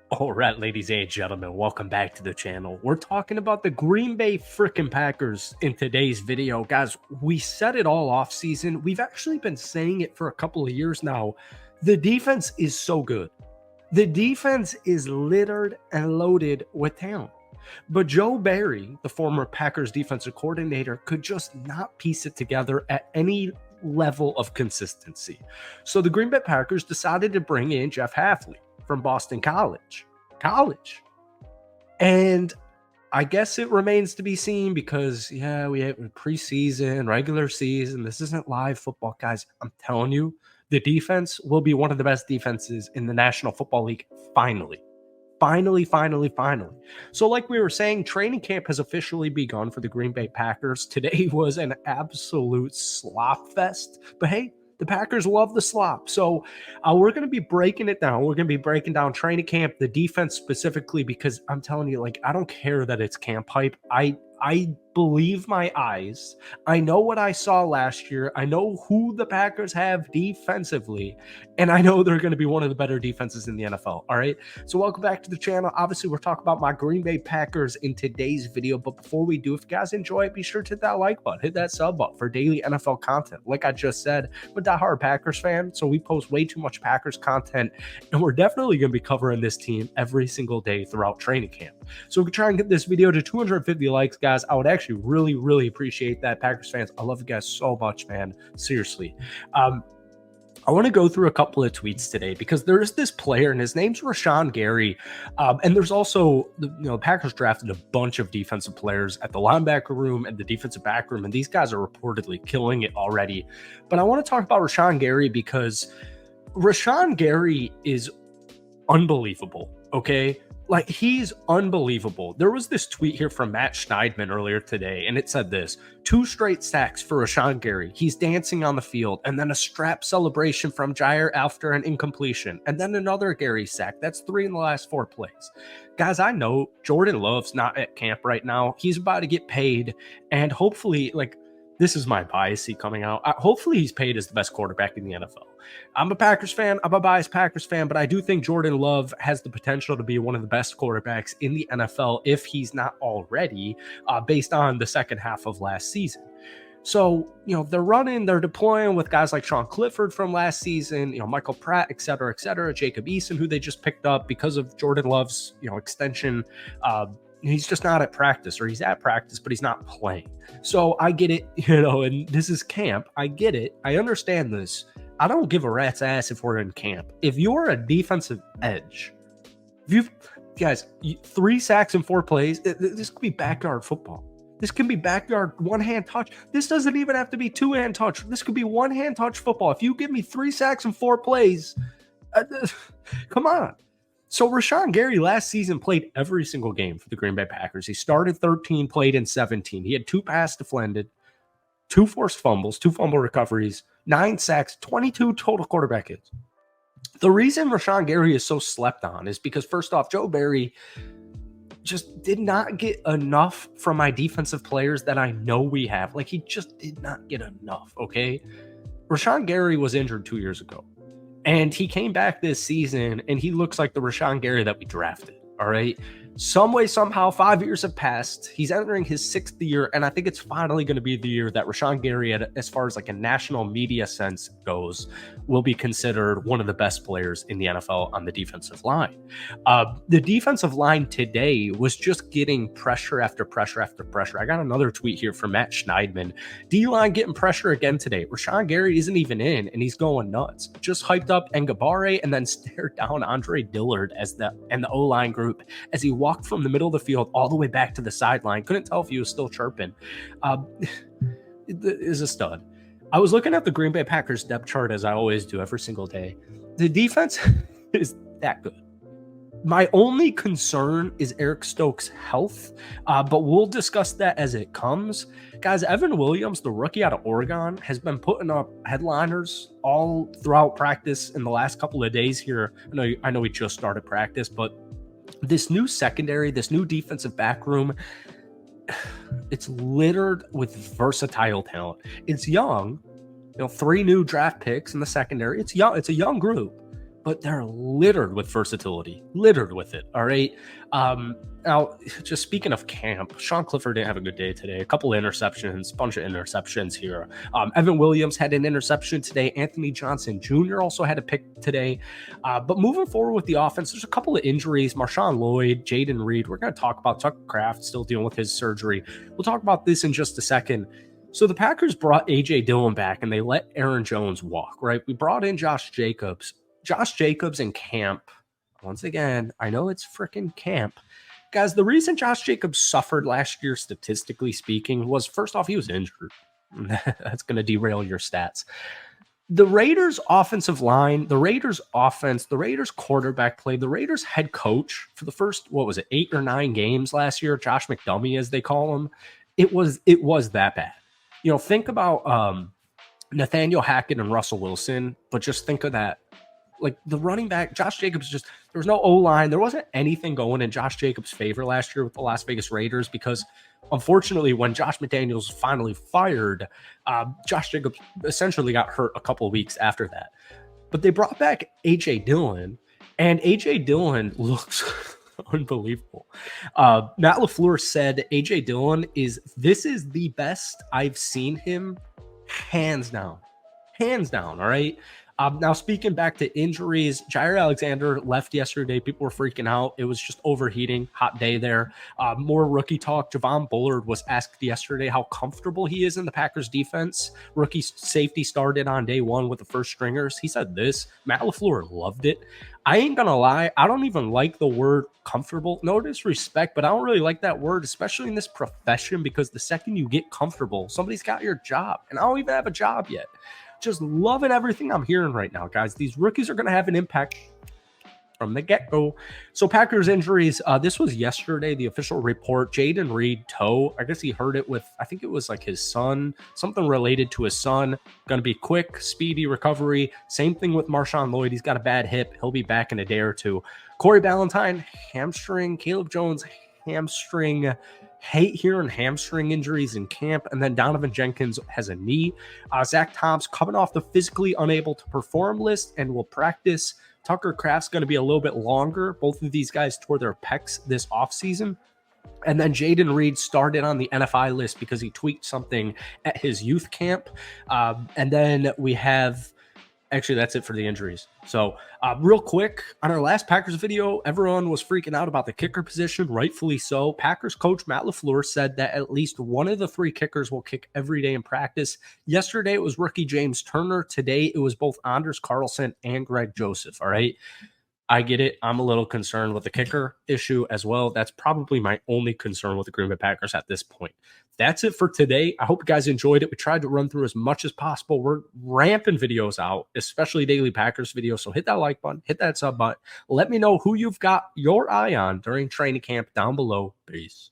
All right, ladies and gentlemen, welcome back to the channel. We're talking about the Green Bay freaking Packers in today's video. Guys, we said it all off season. We've actually been saying it for a couple of years now. The defense is so good. The defense is littered and loaded with talent. But Joe Barry, the former Packers defensive coordinator, could just not piece it together at any level of consistency. So the Green Bay Packers decided to bring in Jeff Hafley from Boston College. And I guess it remains to be seen because, yeah, we have preseason, regular season. This isn't live football, guys. I'm telling you, the defense will be one of the best defenses in the National Football League finally. Finally. So like we were saying, training camp has officially begun for the Green Bay Packers. Today was an absolute slop fest. But hey, the Packers love the slop. So we're going to be breaking it down. We're going to be breaking down training camp, the defense specifically, because I'm telling you, like, I don't care that it's camp hype. I believe my eyes. I know what I saw last year. I know who the Packers have defensively, and I know they're going to be one of the better defenses in the NFL. All right. So welcome back to the channel. Obviously, we're talking about my Green Bay Packers in today's video. But before we do, if you guys enjoy it, be sure to hit that like button, hit that sub button for daily NFL content. Like I just said, I'm a diehard Packers fan, so we post way too much Packers content, and we're definitely going to be covering this team every single day throughout training camp. So we can try and get this video to 250 likes, guys. I would actually really appreciate that. Packers fans, I love you guys so much, man. Seriously. I want to go through a couple of tweets today because there's this player and his name's Rashawn Gary. And there's also, the Packers drafted a bunch of defensive players at the linebacker room and the defensive back room, and these guys are reportedly killing it already. But I want to talk about Rashawn Gary because Rashawn Gary is unbelievable. Okay. Like, he's unbelievable. There was this tweet here from Matt Schneidman earlier today, and it said this: 2 straight sacks for Rashawn Gary. He's dancing on the field, and then a strap celebration from Jair after an incompletion, and then another Gary sack. That's 3 in the last 4 plays. Guys, I know Jordan Love's not at camp right now. He's about to get paid, and hopefully, like, this is my bias coming out. Hopefully he's paid as the best quarterback in the NFL. I'm a Packers fan. I'm a biased Packers fan, but I do think Jordan Love has the potential to be one of the best quarterbacks in the NFL if he's not already, based on the second half of last season. So, they're deploying with guys like Sean Clifford from last season, Michael Pratt, et cetera, Jacob Eason, who they just picked up because of Jordan Love's, extension. He's just not at practice, or he's at practice, but he's not playing. So I get it, and this is camp. I get it. I understand this. I don't give a rat's ass if we're in camp. If you're a defensive edge, guys, 3 sacks in 4 plays, this could be backyard football. This can be backyard one-hand touch. This doesn't even have to be 2-hand touch. This could be one-hand touch football. If you give me 3 sacks in 4 plays, come on. So Rashawn Gary last season played every single game for the Green Bay Packers. He started 13, played in 17. He had 2 pass defended, 2 forced fumbles, 2 fumble recoveries, 9 sacks, 22 total quarterback hits. The reason Rashawn Gary is so slept on is because, first off, Joe Barry just did not get enough from my defensive players that I know we have. Like, he just did not get enough, okay? Rashawn Gary was injured 2 years ago, and he came back this season, and he looks like the Rashawn Gary that we drafted, all right? Some way, somehow, 5 years have passed. He's entering his 6th year, and I think it's finally going to be the year that Rashawn Gary, as far as like a national media sense goes, will be considered one of the best players in the NFL on the defensive line. The defensive line today was just getting pressure after pressure after pressure. I got another tweet here from Matt Schneidman. D-line getting pressure again today. Rashawn Gary isn't even in, and he's going nuts. Just hyped up Ngabare and then stared down Andre Dillard and the O-line group as he walked from the middle of the field all the way back to the sideline. Couldn't tell if he was still chirping. Is a stud. I was looking at the Green Bay Packers depth chart, as I always do every single day. The defense is that good. My only concern is Eric Stokes' health, but we'll discuss that as it comes. Guys, Evan Williams, the rookie out of Oregon, has been putting up headliners all throughout practice in the last couple of days here. I know we just started practice, but this new secondary, this new defensive back room, it's littered with versatile talent. It's young, 3 new draft picks in the secondary. It's young. It's a young group, but they're littered with versatility, littered with it. All right. Now, just speaking of camp, Sean Clifford didn't have a good day today. A couple of interceptions, bunch of interceptions here. Evan Williams had an interception today. Anthony Johnson Jr. also had a pick today. But moving forward with the offense, there's a couple of injuries. Marshawn Lloyd, Jaden Reed. We're going to talk about Tucker Kraft still dealing with his surgery. We'll talk about this in just a second. So the Packers brought A.J. Dillon back, and they let Aaron Jones walk, right? We brought in Josh Jacobs. Josh Jacobs in camp. Once again, I know it's freaking camp. Guys, the reason Josh Jacobs suffered last year, statistically speaking, was first off, he was injured. That's going to derail your stats. The Raiders' offensive line, the Raiders' offense, the Raiders' quarterback play, the Raiders' head coach for the first, 8 or 9 games last year, Josh McDummy, as they call him, it was that bad. You know, think about Nathaniel Hackett and Russell Wilson, but just think of that. Like the running back, Josh Jacobs, there was no O-line. There wasn't anything going in Josh Jacobs' favor last year with the Las Vegas Raiders because, unfortunately, when Josh McDaniels finally fired, Josh Jacobs essentially got hurt a couple of weeks after that. But they brought back A.J. Dillon, and A.J. Dillon looks unbelievable. Matt LaFleur said A.J. Dillon this is the best I've seen him, hands down. Hands down, all right? Now, speaking back to injuries, Jair Alexander left yesterday. People were freaking out. It was just overheating. Hot day there. More rookie talk. Javon Bullard was asked yesterday how comfortable he is in the Packers defense. Rookie safety started on day one with the first stringers. He said this. Matt LaFleur loved it. I ain't going to lie. I don't even like the word comfortable. No disrespect, but I don't really like that word, especially in this profession, because the second you get comfortable, somebody's got your job. And I don't even have a job yet. Just loving everything I'm hearing right now, guys. These rookies are going to have an impact from the get-go. So Packers injuries, this was yesterday, the official report. Jaden Reed, toe. I guess he hurt it with, I think it was like his son, something related to his son. Going to be quick, speedy recovery. Same thing with Marshawn Lloyd. He's got a bad hip. He'll be back in a day or two. Corey Ballantyne, hamstring. Caleb Jones, hamstring. Hate hearing hamstring injuries in camp. And then Donovan Jenkins has a knee. Zach Tom's coming off the physically unable to perform list and will practice. Tucker Kraft's going to be a little bit longer. Both of these guys tore their pecs this offseason. And then Jaden Reed started on the NFI list because he tweaked something at his youth camp. And then we have... Actually, that's it for the injuries. So real quick, on our last Packers video, everyone was freaking out about the kicker position, rightfully so. Packers coach Matt LaFleur said that at least one of the 3 kickers will kick every day in practice. Yesterday, it was rookie James Turner. Today, it was both Anders Carlson and Greg Joseph, all right? I get it. I'm a little concerned with the kicker issue as well. That's probably my only concern with the Green Bay Packers at this point. That's it for today. I hope you guys enjoyed it. We tried to run through as much as possible. We're ramping videos out, especially daily Packers videos. So hit that like button, hit that sub button. Let me know who you've got your eye on during training camp down below. Peace.